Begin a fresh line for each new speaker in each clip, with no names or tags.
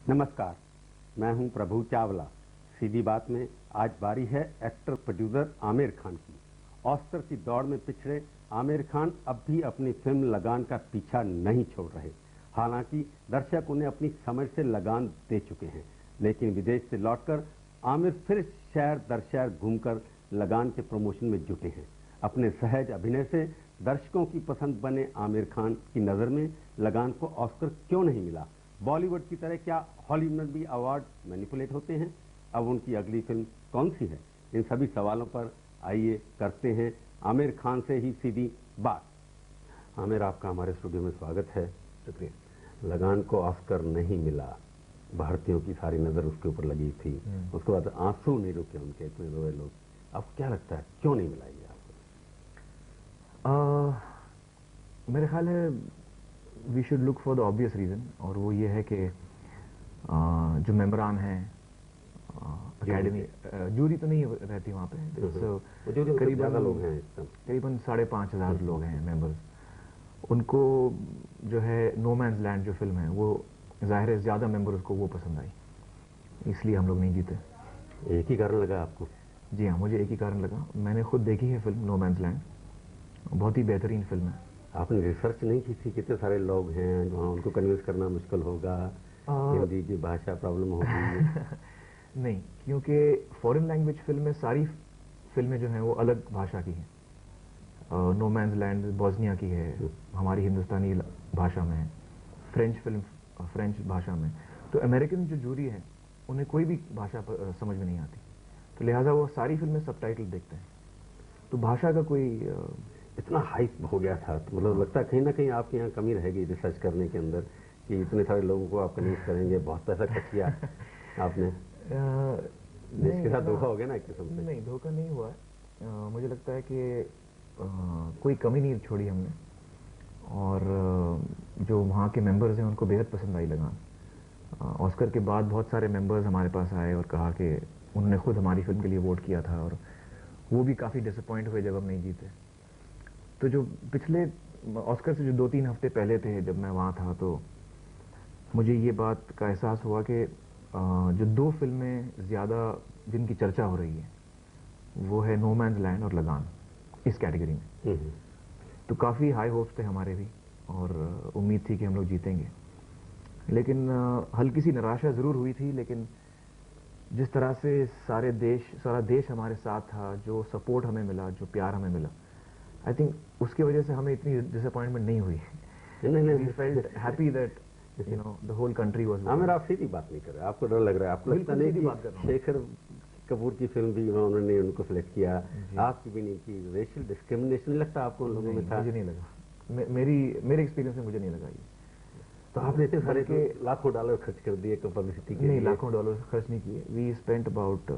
नमस्कार, मैं हूं प्रभु चावला। सीधी बात में आज बारी है एक्टर प्रोड्यूसर आमिर खान की। ऑस्कर की दौड़ में पिछड़े आमिर खान अब भी अपनी फिल्म लगान का पीछा नहीं छोड़ रहे। हालांकि दर्शक उन्हें अपनी समझ से लगान दे चुके हैं, लेकिन विदेश से लौटकर आमिर फिर शहर दर शहर घूमकर लगान के प्रमोशन में जुटे हैं। अपने सहज अभिनय से दर्शकों की पसंद बने आमिर खान की नज़र में लगान को ऑस्कर क्यों नहीं मिला? बॉलीवुड की तरह क्या हॉलीवुड में भी अवार्ड मैनिपुलेट होते हैं? अब उनकी अगली फिल्म कौन सी है? इन सभी सवालों पर आइए करते हैं आमिर खान से ही सीधी बात। आमिर, आपका हमारे स्टूडियो में स्वागत है। शुक्रिया। लगान को ऑस्कर नहीं मिला, भारतीयों की सारी नज़र उसके ऊपर लगी थी, उसके बाद आंसू नहीं रुके उनके, इतने रोए लोग। आपको क्या लगता है क्यों नहीं मिला ये आपको?
मेरे ख्याल है we should look for the obvious reason, और वो ये है कि जो मेंबरान हैं एकेडमी, जूरी तो नहीं रहती वहाँ पे, करीबन 5,500 लोग हैं मेंबर्स। उनको जो है नो मैंस लैंड जो फिल्म है वो जाहिर है ज़्यादा मेंबर्स को वो पसंद आई, इसलिए हम लोग नहीं जीते।
एक ही कारण लगा आपको?
जी हाँ, मुझे एक ही कारण लगा। मैंने खुद देखी है फिल्म नो मैंस लैंड, बहुत ही बेहतरीन फिल्म है।
आपने रिसर्च नहीं की थी? कितने सारे लोग हैं वहाँ, उनको कन्विंस करना मुश्किल होगा, हिंदी की भाषा प्रॉब्लम होगी?
नहीं, क्योंकि फॉरेन लैंग्वेज फिल्म में सारी फिल्में जो हैं वो अलग भाषा की हैं। नो मैंस लैंड बॉस्निया की है, हमारी हिंदुस्तानी भाषा में है, फ्रेंच फिल्म फ्रेंच भाषा में। तो अमेरिकन जो जूरी है उन्हें कोई भी भाषा समझ में नहीं आती, तो लिहाजा वो सारी फिल्में सबटाइटल देखते हैं। तो भाषा का कोई
इतना हाइप हो गया था, तो मतलब लगता है कहीं ना कहीं आपके यहाँ कमी रहेगी रिसर्च करने के अंदर कि इतने सारे लोगों को आप कन्विंस करेंगे, बहुत पैसा खर्च किया आपने। देश के साथ धोखा हो गया ना एक किस्म से?
नहीं, धोखा नहीं हुआ है। मुझे लगता है कि कोई कमी नहीं छोड़ी हमने, और जो वहाँ के मेंबर्स हैं उनको बेहद पसंद आई लगान। ऑस्कर के बाद बहुत सारे मेंबर्स हमारे पास आए और कहा कि उन्होंने खुद हमारी फिल्म के लिए वोट किया था, और वो भी काफ़ी डिसअपॉइंट हुए जब हम नहीं जीते। तो जो पिछले ऑस्कर से जो 2-3 हफ्ते पहले थे जब मैं वहाँ था, तो मुझे ये बात का एहसास हुआ कि जो 2 फिल्में ज़्यादा जिनकी चर्चा हो रही है वो है नो मैंस लैंड और लगान, इस कैटेगरी में। तो काफ़ी हाई होप्स थे हमारे भी, और उम्मीद थी कि हम लोग जीतेंगे। लेकिन हल्की सी निराशा ज़रूर हुई थी, लेकिन जिस तरह से सारा देश हमारे साथ था, जो सपोर्ट हमें मिला, जो प्यार हमें मिला, आई थिंक उसकी वजह से हमें इतनी डिसअपॉइंटमेंट नहीं हुई।
नहीं,
we felt happy that you know the whole country was.
Aamir, आप सीधी बात नहीं कर रहे, आपको डर लग रहा है? आपको लगता नहीं कि शेखर कपूर की फिल्म भी उन्होंने उनको सिलेक्ट किया, आपकी भी नहीं की? रेशियल डिस्क्रिमिनेशन लगता आपको उन लोगों में था?
मुझे नहीं लगा, मेरे एक्सपीरियंस में मुझे नहीं लगा ये।
तो आपने इतने सारे लाखों डॉलर खर्च कर दिए पब्लिसिटी के लिए?
नहीं, लाखों डॉलर खर्च नहीं किए। We spent about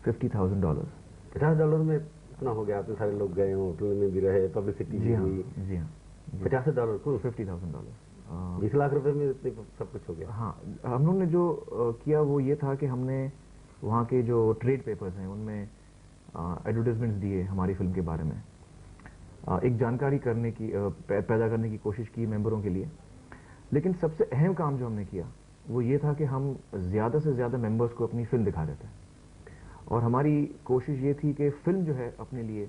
$50,000।
$50 में इतना हो गया? आपने सारे लोग गए, होटल में भी रहे, पब्लिसिटी भी हुई।
जी हाँ,
$50 को
$50,000,
20 लाख रुपए में इतने सब कुछ हो गया?
हाँ, हम लोग ने जो किया वो ये था कि हमने वहाँ के जो ट्रेड पेपर्स हैं उनमें एडवर्टाइजमेंट्स दिए हमारी फिल्म के बारे में, एक जानकारी करने की पैदा करने की कोशिश की मेंबरों के लिए। लेकिन सबसे अहम काम जो हमने किया वो ये था कि हम ज़्यादा से ज़्यादा मेंबर्स को अपनी फिल्म दिखा देते हैं, और हमारी कोशिश ये थी कि फिल्म जो है अपने लिए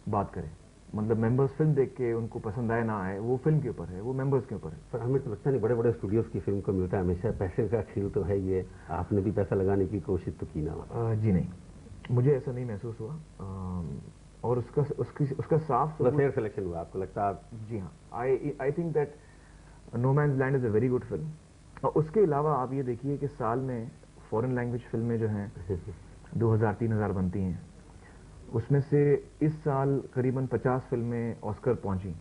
बात करे। मतलब मेंबर्स फिल्म देख के उनको पसंद आए ना आए, वो फिल्म के ऊपर है, वो मेंबर्स के ऊपर है।
पर हमें तो लगता नहीं बड़े बड़े स्टूडियोज की फिल्म को मिलता है हमेशा पैसे का खेल तो है ये। आपने भी पैसा लगाने की कोशिश तो की ना?
जी नहीं, मुझे ऐसा नहीं महसूस हुआ, और उसका साफ
फेयर सिलेक्शन हुआ आपको लगता है?
जी हाँ, I think that no man's land is a very good film. और उसके अलावा आप ये देखिए कि साल में फॉरेन लैंग्वेज फिल्में जो हैं 2000-3000 बनती हैं, उसमें से इस साल करीबन 50 फिल्में ऑस्कर पहुंची,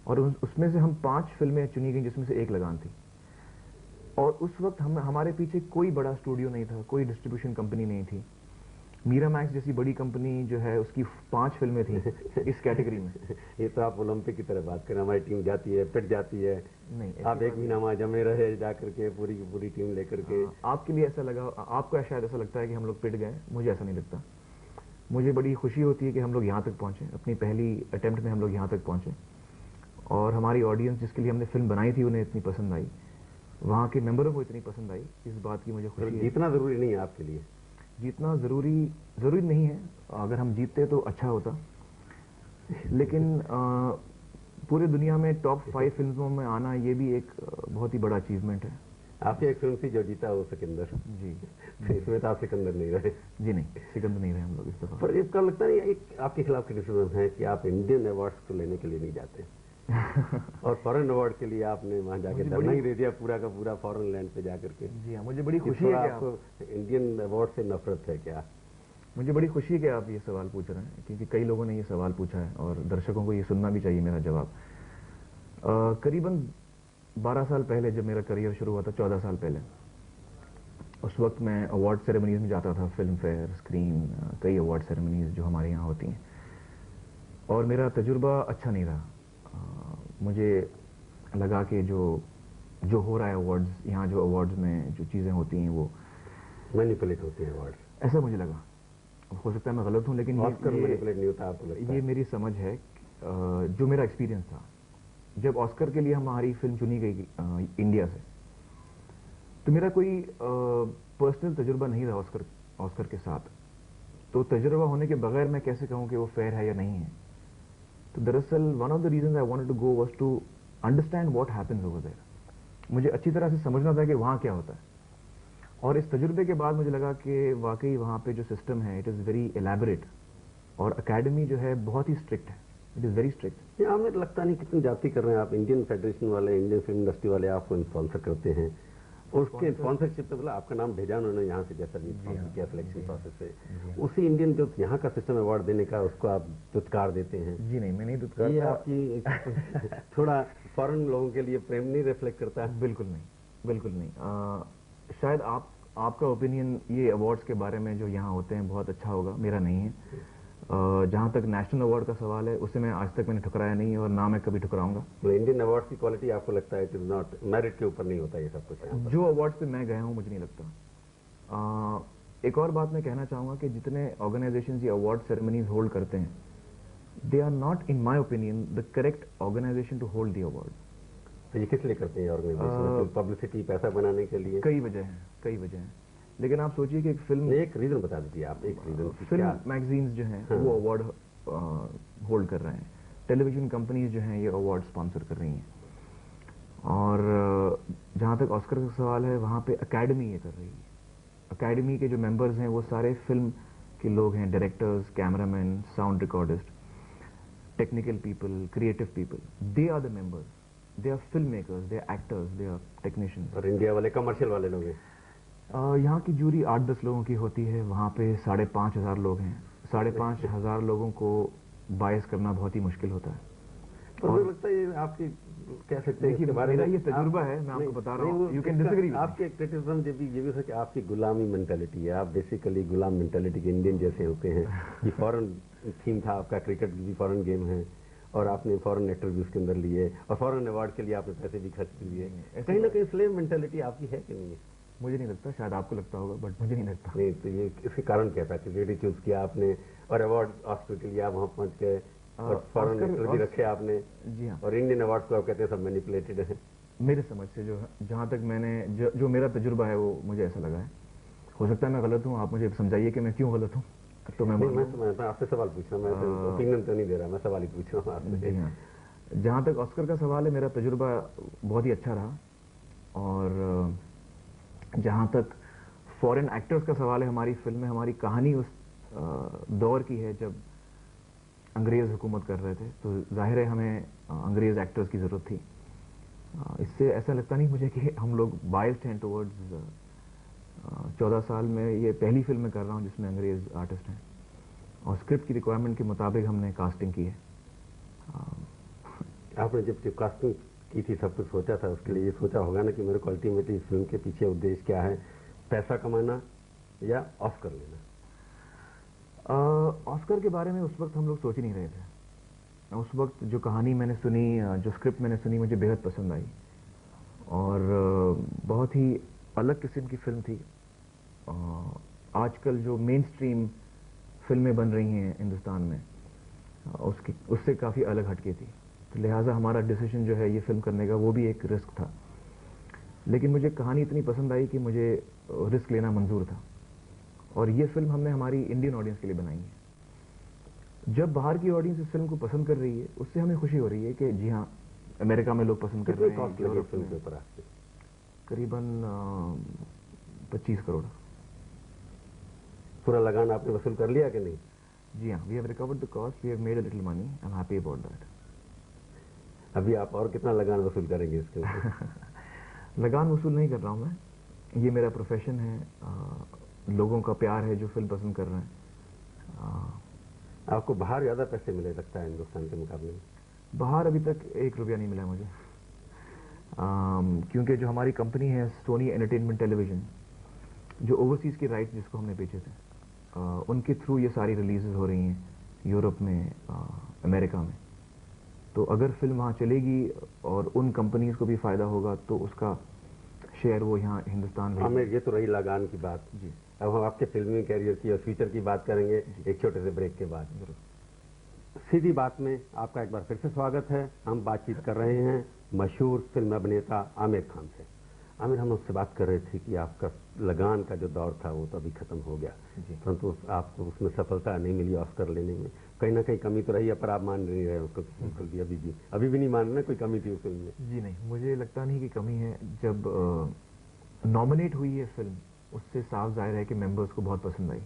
और उसमें से हम 5 फिल्में चुनी गई जिसमें से एक लगान थी। और उस वक्त हमारे पीछे कोई बड़ा स्टूडियो नहीं था, कोई डिस्ट्रीब्यूशन कंपनी नहीं थी। मीरा मैक्स जैसी बड़ी कंपनी जो है उसकी 5 फिल्में थी इस कैटेगरी में।
ये तो आप ओलंपिक की तरह बात करें, हमारी टीम जाती है, पिट जाती है।
नहीं,
आप एक महीना वहाँ जमे रहे जाकर के पूरी की पूरी टीम लेकर के।
आपके लिए ऐसा लगा, आपको शायद ऐसा लगता है कि हम लोग पिट गए, मुझे ऐसा नहीं लगता। मुझे बड़ी खुशी होती है कि हम लोग यहाँ तक पहुँचे, अपनी पहली अटेम्प्ट में हम लोग यहाँ तक पहुँचे, और हमारी ऑडियंस जिसके लिए हमने फिल्म बनाई थी उन्हें इतनी पसंद आई। वहाँ के मेंबरों को इतनी पसंद आई, इस बात की मुझे खुशी है।
जीतना जरूरी नहीं है आपके लिए?
जीतना जरूरी नहीं है, अगर हम जीतते तो अच्छा होता, लेकिन पूरे दुनिया में टॉप 5 फिल्मों में आना ये भी एक बहुत ही बड़ा अचीवमेंट है।
आपकी एक फिल्म थी जो जीता वो सिकंदर
जी।
तो इसमें तो आप सिकंदर नहीं रहे।
जी नहीं, सिकंदर नहीं रहे हम लोग इस दफा।
पर इसका लगता नहीं एक आपके खिलाफ क्रिटिसिज्म है कि आप इंडियन अवार्ड्स को लेने के लिए नहीं जाते और फॉरेन अवार्ड के लिए आपने वहां जाके धरना ही दे दिया पूरा का पूरा फॉरेन लैंड पे जाकर के।
जी हाँ, मुझे बड़ी खुशी है कि
आपको इंडियन अवार्ड से नफरत है क्या?
मुझे बड़ी खुशी है कि आप ये सवाल पूछ रहे हैं, क्योंकि कई लोगों ने ये सवाल पूछा है और दर्शकों को ये सुनना भी चाहिए मेरा जवाब। करीबन 12 साल पहले जब मेरा करियर शुरू हुआ था, 14 साल पहले, उस वक्त मैं अवार्ड सेरेमनीज में जाता था, फिल्म फेयर, स्क्रीन, कई अवार्ड सेरेमनीज जो हमारे यहाँ होती हैं, और मेरा तजुर्बा अच्छा नहीं रहा। मुझे लगा कि जो हो रहा है अवार्ड्स, यहाँ जो अवार्ड्स में जो चीज़ें होती हैं वो
मैनिपुलेट होती हैं अवार्ड्स,
ऐसा मुझे लगा। हो सकता है मैं गलत हूँ, लेकिन
मैनिपुलेट नहीं होता आपको लगता है?
ये मेरी समझ है, जो मेरा एक्सपीरियंस था जब ऑस्कर के लिए हमारी फिल्म चुनी गई इंडिया से, तो मेरा कोई पर्सनल तजुर्बा नहीं रहा ऑस्कर के साथ। तो तजुर्बा होने के बगैर मैं कैसे कहूँ कि वो फेयर है या नहीं है? तो दरअसल one of the reasons I wanted to go was to understand what happens over there. मुझे अच्छी तरह से समझना था कि वहाँ क्या होता है, और इस तजुर्बे के बाद मुझे लगा कि वाकई वहाँ पे जो सिस्टम है इट इज़ वेरी एलैबोरेट, और एकेडमी जो है बहुत ही स्ट्रिक्ट है, इट इज़ वेरी स्ट्रिक्ट।
हमें लगता नहीं कितनी जाति कर रहे हैं आप। इंडियन फेडरेशन वाले, इंडियन फिल्म इंडस्ट्री वाले आपको स्पॉन्सर करते हैं, उसके स्पॉन्सरशिप पे मतलब आपका नाम भेजा उन्होंने यहाँ से, जैसा भी किया सिलेक्शन प्रोसेस से, उसी इंडियन जो यहाँ का सिस्टम अवार्ड देने का उसको आप दुत्कार देते हैं।
जी नहीं, मैं नहीं दुत्कार,
ये आपकी थोड़ा फॉरेन लोगों के लिए प्रेम नहीं रिफ्लेक्ट करता है?
बिल्कुल नहीं, बिल्कुल नहीं। शायद आपका ओपिनियन ये अवार्ड्स के बारे में जो यहाँ होते हैं बहुत अच्छा होगा, मेरा नहीं है। जहाँ तक नेशनल अवार्ड का सवाल है, उसे मैं आज तक मैंने ठुकराया नहीं है और ना मैं कभी ठुकराऊंगा।
तो इंडियन अवार्ड की क्वालिटी आपको लगता है इट इज नॉट मेरिट के ऊपर नहीं होता ये सब कुछ?
जो अवार्ड्स पे मैं गया हूँ मुझे नहीं लगता। एक और बात मैं कहना चाहूँगा कि जितने ऑर्गेनाइजेशन ये अवार्ड सेरेमनीज होल्ड करते हैं, they are not in my opinion the correct organisation to hold the award.
तो ये किस लिए करते हैं ऑर्गेनाइजेशन? पब्लिसिटी, पैसा बनाने के लिए?
कई वजह हैं, लेकिन आप सोचिए कि एक फिल्म,
एक रीजन बता दीजिए आप, एक रीजन।
फिल्म मैगजीन्स जो हैं वो अवार्ड होल्ड कर रहे हैं, टेलीविजन कंपनीज जो हैं ये अवार्ड स्पॉन्सर कर रही हैं, और जहाँ तक ऑस्कर का सवाल है वहाँ पे एकेडमी ये कर रही है। एकेडमी के जो मेंबर्स हैं वो सारे फिल्म के लोग हैं, directors, cameraman, sound recordist, technical people, creative people, they are the members, they are film makers, they are actors, they are technicians.
और इंडिया वाले कमर्शियल वाले लोग हैं?
यहाँ की जूरी 8-10 लोगों की होती है, वहाँ पे 5,500 लोग हैं। 5,500 लोगों को बायस करना बहुत ही मुश्किल होता है।
और मुझे लगता है ये आपकी कह सकते हैं इसके बारे में,
मेरा ये तजुर्बा है, मैं आपको बता रहा हूँ, यू कैन डिसएग्री।
आपके क्रिटिसिज्म ये भी है कि आपकी गुलामी मेंटालिटी है, आप बेसिकली गुलाम मेंटालिटी के इंडियन जैसे होते हैं। ये फॉरेन थीम था आपका, क्रिकेट भी फॉरेन गेम है, और आपने फॉरेन एक्टर भी उसके अंदर लिए, और फॉरेन अवार्ड के लिए आपने पैसे भी खर्च लिए। कहीं ना कहीं स्लेव मेंटालिटी आपकी है कि नहीं है?
मुझे नहीं लगता, शायद आपको लगता होगा, बट मुझे नहीं लगता।
नहीं, तो ये इसके कारण क्या था? क्रिकेट चूज किया आपने, और अवार्ड ऑस्कर के लिए आप वहाँ पहुँच गए, और फॉरेन एक्टर भी रखे आपने।
जी हाँ।
और इंडियन अवार्ड को आप कहते हैं सब मैनिपुलेटेड है।
मेरे समझ से जहाँ तक मैंने जो मेरा तजुर्बा है वो मुझे ऐसा लगा है। हो सकता है मैं गलत हूँ, आप मुझे समझाइए कि मैं क्यों गलत हूँ। तो मैं
आपसे सवाल पूछ रहा हूँ, मैं ओपिनियन तो नहीं दे रहा, मैं सवाल ही पूछ रहा हूँ आपसे।
जी हाँ, जहाँ तक ऑस्कर का सवाल है, मेरा तजुर्बा बहुत ही अच्छा रहा, और जहाँ तक फॉरेन एक्टर्स का सवाल है, हमारी फिल्म में हमारी कहानी उस दौर की है जब अंग्रेज हुकूमत कर रहे थे, तो जाहिर है हमें अंग्रेज एक्टर्स की ज़रूरत थी। इससे ऐसा लगता नहीं मुझे कि हम लोग बायस्ड हैं टुवर्ड्स। 14 साल में ये पहली फिल्म मैं कर रहा हूँ जिसमें अंग्रेज आर्टिस्ट हैं, और स्क्रिप्ट की रिक्वायरमेंट के मुताबिक हमने कास्टिंग की है।
आपने जब कास्टिंग की थी, सब कुछ सोचा था, उसके लिए ये सोचा होगा ना कि मेरे को अल्टीमेटली इस फिल्म के पीछे उद्देश्य क्या है, पैसा कमाना या ऑस्कर लेना?
ऑस्कर के बारे में उस वक्त हम लोग सोच ही नहीं रहे थे। उस वक्त जो कहानी मैंने सुनी, जो स्क्रिप्ट मैंने सुनी, मुझे बेहद पसंद आई, और बहुत ही अलग किस्म की फिल्म थी। आजकल जो मेन स्ट्रीम फिल्में बन रही हैं हिंदुस्तान में, उससे काफ़ी अलग हटके थी, तो लिहाजा हमारा डिसीजन जो है ये फिल्म करने का, वो भी एक रिस्क था। लेकिन मुझे कहानी इतनी पसंद आई कि मुझे रिस्क लेना मंजूर था। और ये फिल्म हमने हमारी इंडियन ऑडियंस के लिए बनाई है। जब बाहर की ऑडियंस इस फिल्म को पसंद कर रही है, उससे हमें खुशी हो रही है कि जी हाँ, अमेरिका में लोग पसंद कर रहे हैं।
कॉस्ट लगी फिल्म के ऊपर आपके?
करीबन 25 करोड़।
पूरा लगान आपने वसूल कर लिया कि नहीं?
जी हाँ, we have recovered the cost, we have made a little money, I am happy about that.
अभी आप और कितना लगान वसूल करेंगे इसके ऊपर?
लगान वसूल नहीं कर रहा हूँ मैं, ये मेरा प्रोफेशन है, लोगों का प्यार है जो फिल्म पसंद कर रहे हैं।
आपको बाहर ज्यादा पैसे मिले लगता है हिंदुस्तान के मुकाबले में?
बाहर अभी तक 1 रुपया नहीं मिला मुझे, क्योंकि जो हमारी कंपनी है सोनी एंटरटेनमेंट टेलीविजन, जो ओवरसीज के राइट्स जिसको हमने बेचे थे, उनके थ्रू ये सारी रिलीजेस हो रही हैं यूरोप में, अमेरिका में। तो अगर फिल्म वहाँ चलेगी और उन कंपनीज को भी फायदा होगा तो उसका शेयर वो यहाँ हिंदुस्तान में।
आमिर, ये तो रही लगान की बात जी। अब हम आपके फिल्मी कैरियर की और फ्यूचर की बात करेंगे एक छोटे से ब्रेक के बाद। सीधी बात में आपका एक बार फिर से स्वागत है। हम बातचीत कर रहे हैं मशहूर फिल्म अभिनेता आमिर खान से। आमिर, हम उससे बात कर रहे थे कि आपका लगान का जो दौर था वो तो अभी खत्म हो गया, परंतु आपको उसमें सफलता नहीं मिली ऑस्कर लेने में। कहीं ना कहीं कमी तो रही है, पर आप मान नहीं रहे उसको बिल्कुल भी। अभी भी नहीं मान रहे कोई कमी थी उस फिल्म में?
जी नहीं, मुझे लगता नहीं कि कमी है। जब नॉमिनेट हुई है फिल्म, उससे साफ जाहिर है कि मेंबर्स को बहुत पसंद आई।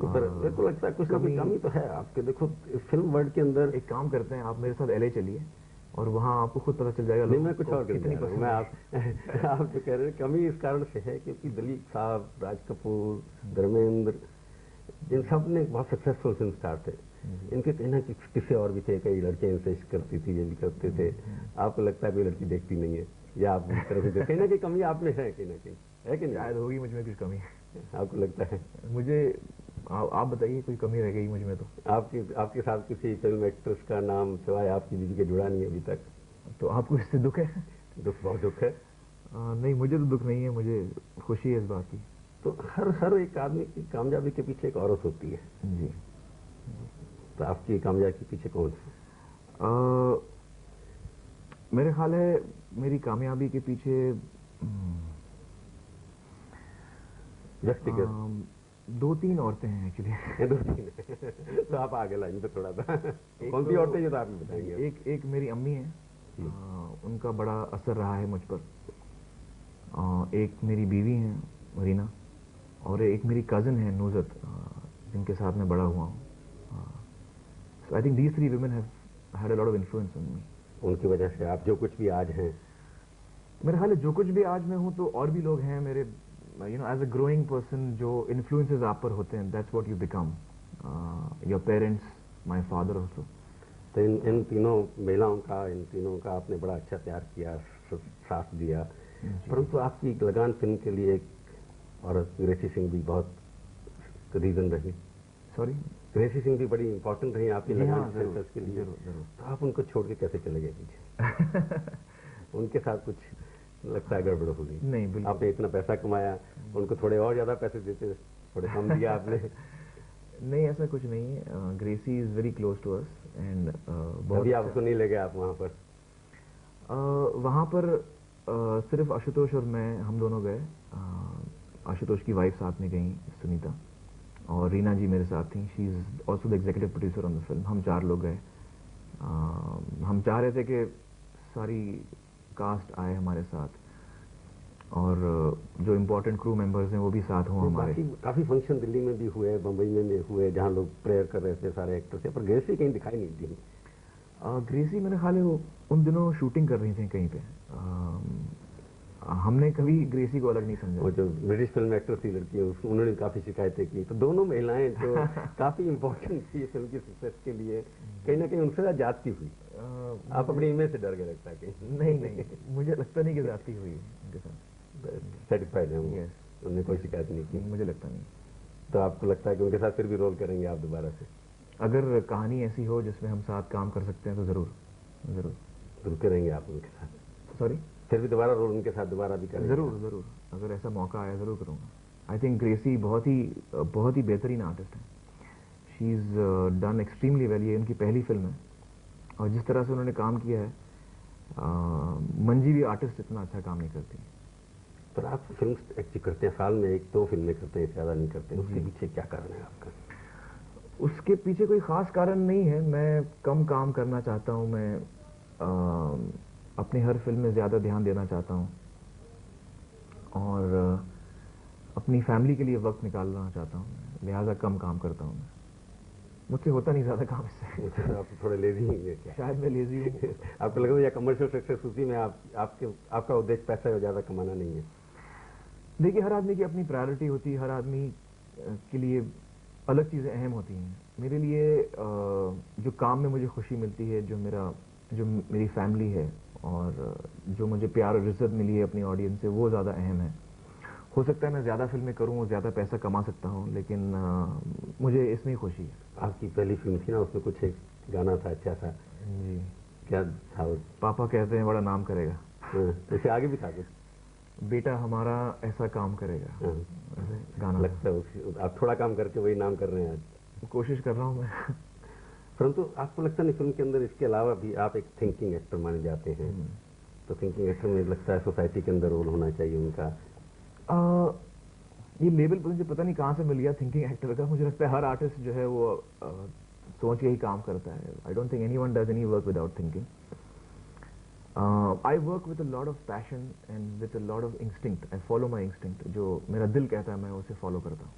पर मेरे को लगता है कुछ ना कुछ कमी तो है आपके। देखो, फिल्म वर्ल्ड के अंदर
एक काम करते हैं, आप मेरे साथ LA चलिए और वहां आपको खुद पता चल जाएगा।
नहीं, मैं कुछ और कितनी पसंद। मैं आप जो कह रहे हैं कमी इस कारण से है क्योंकि दिलीप साहब, राज कपूर, धर्मेंद्र, इन सब ने बहुत सक्सेसफुल फिल्म स्टार थे। इनके कहीं ना किसी और भी थे, कई लड़कियां इंसिस्ट करती थी, ये भी करते थे। आपको लगता है कोई लड़की देखती नहीं है, या आप इस तरह से कहीं ना कहीं कमी आप में है, कहीं ना कहीं है कि नहीं?
शायद होगी मुझ में कुछ कमी,
आपको लगता है?
मुझे आप बताइए, कोई कमी रह गई मुझ में तो?
आपके साथ किसी फिल्म एक्ट्रेस का नाम सिवाय आपकी बीवी के जुड़ा नहीं है अभी तक?
तो आपको इससे दुख है?
बहुत दुख है।
नहीं, मुझे तो दुख नहीं है, मुझे खुशी है इस बात की।
तो हर एक आदमी की कामयाबी के पीछे एक औरत होती है
जी।
तो आपकी कामयाबी के पीछे कौन सी?
मेरे ख्याल है मेरी कामयाबी के पीछे
व्यक्तिगत
2-3 औरतें हैं एक्चुअली।
2-3 तो आप आगे लाइन पे थोड़ा सा कौन सी औरतें, ये तो आप बताएंगे।
एक मेरी अम्मी है, उनका बड़ा असर रहा है मुझ पर। एक मेरी बीवी है रीना, और एक मेरी कजिन है नुजत, जिनके साथ मैं बड़ा हुआ हूँ। So I think these 3 women have had a lot of influence on me.
उनकी वजह से आप जो कुछ भी आज हैं।
मेरे ख्याल है जो कुछ भी आज मैं हूँ तो और भी लोग हैं मेरे, एज अ ग्रोइंग पर्सन, जो इन्फ्लुएंसेस आप पर होते हैं, that's what you become. Your parents, my father also.
तो इन तीनों महिलाओं का, इन तीनों का आपने बड़ा अच्छा प्यार किया, साथ दिया। परंतु आपकी लगान फिल्म के लिए एक औरत ग्रेसी सिंह भी बहुत रीजन रही।
सॉरी?
ग्रेसी सिंह भी बड़ी इंपॉर्टेंट रही आपकी लगान
फिल्म
के लिए।
जरूर।
तो आप उनको छोड़ के कैसे चले गए पीछे? उनके साथ कुछ लगता है गड़बड़ होगी?
नहीं, बिल्कुल।
आपने इतना पैसा कमाया, उनको थोड़े और ज्यादा पैसे देते, थोड़े कम दिया आपने।
नहीं, ऐसा कुछ नहीं है। Gracy is very close to us and
अभी आप उसको नहीं ले गए आप वहां पर?
वहां पर सिर्फ आशुतोष और मैं, हम दोनों गए। आशुतोष की वाइफ साथ में गई, सुनीता, और रीना जी मेरे साथ थी। She is also the executive producer on the film. हम 4 लोग गए। हम चाह रहे थे कि सारी कास्ट आए हमारे साथ, और जो इम्पोर्टेंट क्रू मेंबर्स हैं वो भी साथ हों हमारे।
काफी फंक्शन दिल्ली में भी हुए, बम्बई में भी हुए, जहाँ लोग प्रेयर कर रहे थे सारे एक्टर से, पर ग्रेसी कहीं दिखाई नहीं दी।
ग्रेसी मेरे ख्याल है वो उन दिनों शूटिंग कर रही थी कहीं पे। हमने कभी ग्रेसी को अलग नहीं समझा।
वो जो ब्रिटिश फिल्म एक्टर थी लड़की है, उन्होंने काफी शिकायतें की। तो दोनों महिलाएं जो काफी इंपॉर्टेंट थी फिल्म की सक्सेस के लिए, कहीं ना कहीं उनसे ज्यादा जाती हुई। आप अपनी इमेज से डर गए लगता है कहीं?
नहीं, मुझे लगता नहीं कि जाती हुई उनके साथ।
सेटिस्फाइड है वो? उन्होंने कोई शिकायत नहीं की?
मुझे लगता नहीं।
तो आपको लगता है कि उनके साथ फिर भी रोल करेंगे आप दोबारा से?
अगर कहानी ऐसी हो जिसमें हम साथ काम कर सकते हैं तो जरूर
करेंगे आप उनके साथ?
सॉरी?
फिर भी दोबारा रोल उनके साथ दोबारा भी करेंगे?
जरूर। अगर ऐसा मौका आया जरूर करूंगा। आई थिंक ग्रेसी बहुत ही बेहतरीन आर्टिस्ट है। She is done extremely well. ये उनकी पहली फिल्म है, और जिस तरह से उन्होंने काम किया है, मंजी भी आर्टिस्ट इतना अच्छा काम नहीं करती।
पर आप फिल्म एक्चुअली करते हैं, साल में 1-2 फिल्में करते हैं, ज़्यादा नहीं करते, उसके पीछे क्या कारण है आपका?
उसके पीछे कोई खास कारण नहीं है, मैं कम काम करना चाहता हूँ, मैं अपनी हर फिल्म में ज़्यादा ध्यान देना चाहता हूँ और अपनी फैमिली के लिए वक्त निकालना चाहता हूँ, लिहाजा कम काम करता हूँ मैं। मुझसे होता नहीं ज़्यादा काम इससे।
आप थोड़े लेजी हैं क्या?
शायद मैं लेजी हूँ।
आपको लगा या कमर्शियल सक्सेस उसी में आपका उद्देश्य पैसा है, ज़्यादा कमाना नहीं है?
देखिए, हर आदमी की अपनी प्रायोरिटी होती है, हर आदमी के लिए अलग चीज़ें अहम होती हैं। मेरे लिए जो काम में मुझे खुशी मिलती है, जो मेरी फैमिली है और जो मुझे प्यार और इज्जत मिली है अपनी ऑडियंस से, वो ज़्यादा अहम है। हो सकता है मैं ज़्यादा फिल्में करूँ और ज़्यादा पैसा कमा सकता हूँ, लेकिन मुझे इसमें ही खुशी है।
आपकी पहली फिल्म थी ना, उसमें कुछ एक गाना था अच्छा सा,
जी।
क्या था वो?
पापा कहते हैं बड़ा नाम करेगा।
हाँ, इससे आगे भी था कुछ?
बेटा हमारा ऐसा काम करेगा,
हाँ,
ऐसे गाना
लगता है आप थोड़ा काम करके वही नाम कर रहे हैं आज।
था। कोशिश कर रहा हूँ मैं।
परंतु आपको लगता नहीं फिल्म के अंदर इसके अलावा भी आप एक थिंकिंग एक्टर माने जाते हैं, तो थिंकिंग एक्टर में लगता है सोसाइटी के अंदर रोल होना चाहिए उनका?
ये लेबल मुझे पता नहीं कहाँ से मिल गया थिंकिंग एक्टर का। मुझे लगता है हर आर्टिस्ट जो है वो सोच के ही काम करता है। I don't think anyone does any work without thinking. I work with a lot of passion and with a lot of instinct. I follow my instinct, जो मेरा दिल कहता है मैं उसे फॉलो करता हूँ।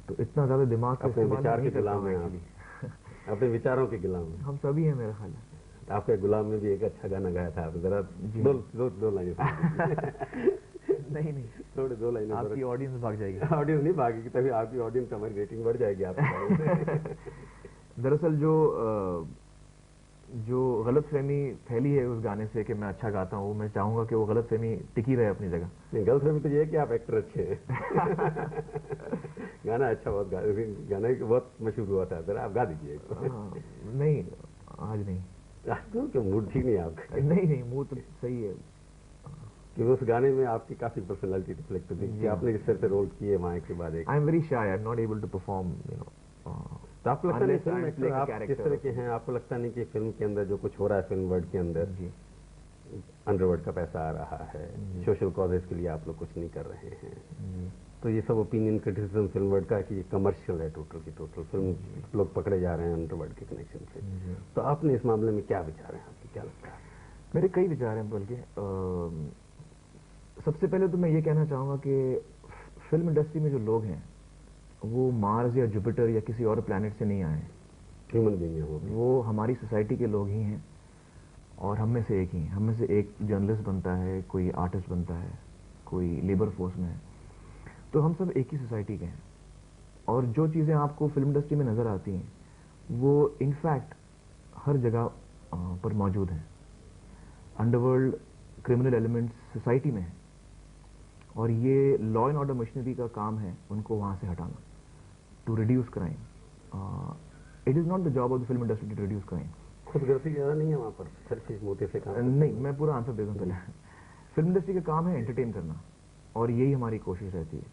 तो इतना ज्यादा दिमाग का
अपने
इस्तेमाल
विचार
नहीं
के
करता
गुलाम
हूँ
हैं
एक्चुअली।
आप, अपने विचारों के गुलाम हैं।
हम सभी हैं मेरा ख्याल है।
आपके गुलाम में भी एक अच्छा गाना गाया था आप, जरा
जी।
दो लाइनें सुना दीजिए।
नहीं नहीं,
थोड़े 2 लाइनें।
आपकी ऑडियंस भाग जाएगी।
ऑडियंस नहीं भागेगी, तभी आपकी ऑडियंस, हमारी रेटिंग बढ़ जाएगी आपके।
दरअसल जो गलतफहमी फैली है उस गाने से कि मैं अच्छा गाता हूँ, मैं चाहूंगा कि वो गलतफहमी टिकी रहे अपनी जगह।
नहीं, गलतफहमी तो ये है कि आप एक्टर अच्छे हैं। गाना अच्छा गाना बहुत मशहूर हुआ था, जरा आप गा दीजिए।
नहीं, आज नहीं।
आज तो मूड ठीक नहीं है आपका?
नहीं नहीं, मूड तो सही है।
कि उस गाने में आपकी काफी पर्सनालिटी रिफ्लेक्ट होती है कि आपने किस तरह से रोल किए वहाँ के बाद एक।
I am very shy, I am not able to perform,
तो आपको लगता नहीं फिल्म एक्टर आप किस तरह के हैं? आपको लगता नहीं कि फिल्म के अंदर जो कुछ हो रहा है फिल्म वर्ल्ड के अंदर, अंडरवर्ल्ड का पैसा आ रहा है, सोशल कॉजेज के लिए आप लोग कुछ नहीं कर रहे हैं, तो ये सब ओपिनियन क्रिटिसिज्म फिल्म वर्ल्ड का कि ये कमर्शियल है टोटल की टोटल, फिल्म लोग पकड़े जा रहे हैं अंडरवर्ल्ड के कनेक्शन से, तो आपने इस मामले में क्या विचार हैं? आपको क्या लगता है?
मेरे कई विचार हैं। बल्कि सबसे पहले तो मैं ये कहना चाहूँगा कि फिल्म इंडस्ट्री में जो लोग हैं वो मार्स या जुपिटर या किसी और प्लैनेट से नहीं आए।
ह्यूमन बीइंग है
वो हमारी सोसाइटी के लोग ही हैं और हम में से एक ही हैं। हम में से एक जर्नलिस्ट बनता है, कोई आर्टिस्ट बनता है, कोई लेबर फोर्स में है, तो हम सब एक ही सोसाइटी के हैं। और जो चीज़ें आपको फिल्म इंडस्ट्री में नज़र आती हैं वो इनफैक्ट हर जगह पर मौजूद हैं। अंडरवर्ल्ड क्रिमिनल एलिमेंट्स सोसाइटी में है और ये लॉ एंड ऑर्डर मशीनरी का काम है उनको वहाँ से हटाना, to reduce crime. It is not the job of the film industry to reduce crime.
खुद गर्दी ज़्यादा नहीं है वहाँ पर, सिर्फ मोटे से काम?
नहीं, मैं पूरा आंसर दे दूँ पहले। फिल्म इंडस्ट्री का काम है एंटरटेन करना और यही हमारी कोशिश रहती है।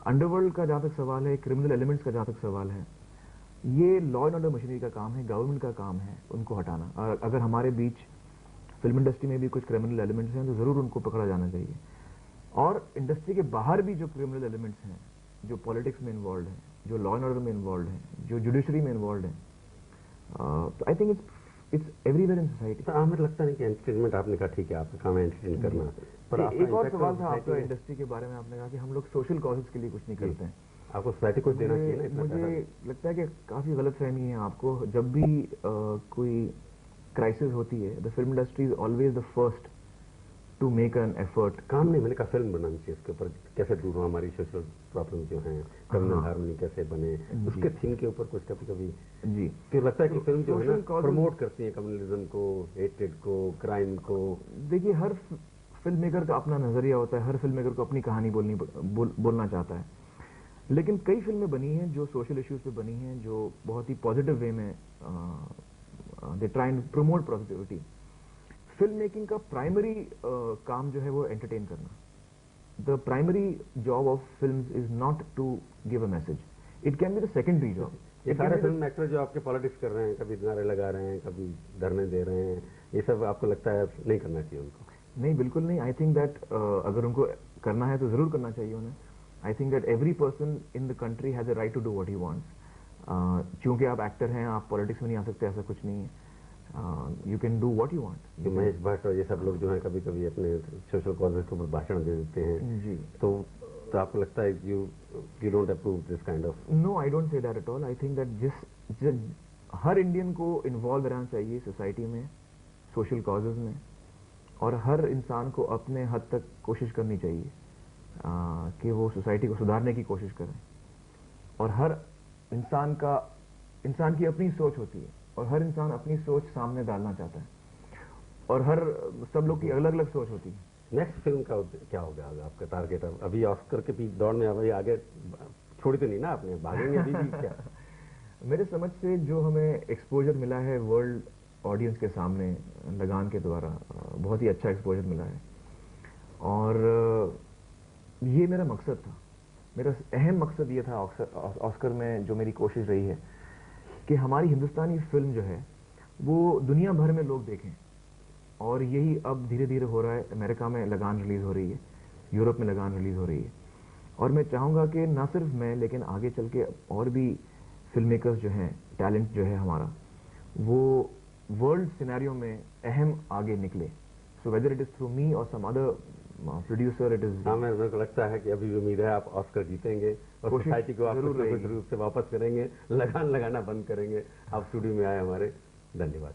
अंडरवर्ल्ड का जहाँ तक सवाल है, क्रिमिनल एलिमेंट्स का जहाँ तक सवाल है, ये लॉ एंड ऑर्डर मशीनरी का काम है, गवर्नमेंट का काम है उनको हटाना। और अगर हमारे बीच फिल्म इंडस्ट्री में भी कुछ क्रिमिनल एलिमेंट्स हैं तो ज़रूर उनको पकड़ा जाना चाहिए। और इंडस्ट्री के बाहर भी जो क्रिमिनल एलिमेंट्स हैं, जो पॉलिटिक्स में इन्वॉल्व हैं, जो लॉ एंड ऑर्डर में इन्वॉल्व हैं, जो जुडिशरी में इन्वॉल्व हैं, तो I think it's everywhere in society.
तो हमें लगता नहीं कि एंटरटेनमेंट, आपने कहा ठीक है आपका काम है एंटरटेन करना, पर
एक और सवाल था आपका इंडस्ट्री के बारे में। आपने कहा कि हम लोग सोशल कॉजेज के लिए कुछ नहीं करते हैं।
आपको सोसाइटी को देना चाहिए ना।
मुझे लगता है कि काफ़ी गलतफहमी है आपको। जब भी कोई क्राइसिस होती है, the film industry is always the first to make an effort.
काम नहीं, मैंने कहा फिल्म बनानी चाहिए, इसके ऊपर कैसे दूर हो हमारी सोशल प्रॉब्लम जो हैं, कम्युनल हार्मनी कैसे बने, उसके थीम के ऊपर कुछ कभी कभी
जी
क्यों लगता है कि फिल्म जो है ना प्रमोट करती है कम्युनलिज्म को, हेट्रेड को, क्राइम को।
देखिए, हर फिल्म मेकर का अपना नजरिया होता है, हर फिल्म मेकर को अपनी कहानी बोलना चाहता है। लेकिन कई फिल्में बनी हैं जो सोशल इश्यूज पे बनी हैं, जो बहुत ही पॉजिटिव वे में they try and promote positivity. Film making का प्राइमरी काम जो है वो एंटरटेन करना। The primary job of films is not to give a message, it can be the secondary job.
ये सारे फिल्म एक्टर जो आपके पॉलिटिक्स कर रहे हैं, कभी नारे लगा रहे हैं, कभी धरने दे रहे हैं, ये सब आपको लगता है नहीं करना चाहिए उनको?
नहीं, बिल्कुल नहीं। आई थिंक दैट अगर उनको करना है तो जरूर करना चाहिए उन्हें। I think that every person in the country has a right to do what he wants. चूंकि आप एक्टर हैं, आप पॉलिटिक्स में नहीं आ सकते, ऐसा कुछ नहीं है। You can do what you want.
तो महेश भट्ट और ये सब लोग जो हैं कभी कभी अपने सोशल कॉजेज के ऊपर भाषण दे देते हैं,
जी।
तो आपको लगता है you don't approve this kind of?
No, I don't say that at all. I think that हर इंडियन को इन्वॉल्व रहना चाहिए सोसाइटी में, सोशल कॉजेज में, और हर इंसान को अपने हद तक कोशिश करनी चाहिए कि वो सोसाइटी को सुधारने की कोशिश करें। और हर इंसान की अपनी सोच होती है, और हर इंसान अपनी सोच सामने डालना चाहता है, और सब लोग की अलग अलग सोच होती है।
नेक्स्ट फिल्म का क्या होगा आपका टारगेट? अभी ऑस्कर के पीछे दौड़ में अभी आगे छोड़ी तो नहीं ना आपने, भागेंगे अभी भी क्या?
मेरे समझ से जो हमें एक्सपोजर मिला है वर्ल्ड ऑडियंस के सामने लगान के द्वारा, बहुत ही अच्छा एक्सपोजर मिला है। और ये मेरा मकसद था, मेरा अहम मकसद ये था ऑस्कर में, जो मेरी कोशिश रही है कि हमारी हिंदुस्तानी फिल्म जो है वो दुनिया भर में लोग देखें। और यही अब धीरे धीरे हो रहा है। अमेरिका में लगान रिलीज हो रही है, यूरोप में लगान रिलीज हो रही है, और मैं चाहूँगा कि ना सिर्फ मैं, लेकिन आगे चल के और भी फिल्म मेकर्स जो हैं, टैलेंट जो है हमारा, वो वर्ल्ड सिनेरियो में अहम आगे निकले। So whether it is through me और some other producer, it is.
हाँ, मेरे को लगता है कि अभी भी उम्मीद है आप ऑस्कर जीतेंगे और सोसाइटी को आप कुछ ना कुछ रूप से वापस करेंगे, लगान लगाना बंद करेंगे। आप स्टूडियो में आए हमारे, धन्यवाद।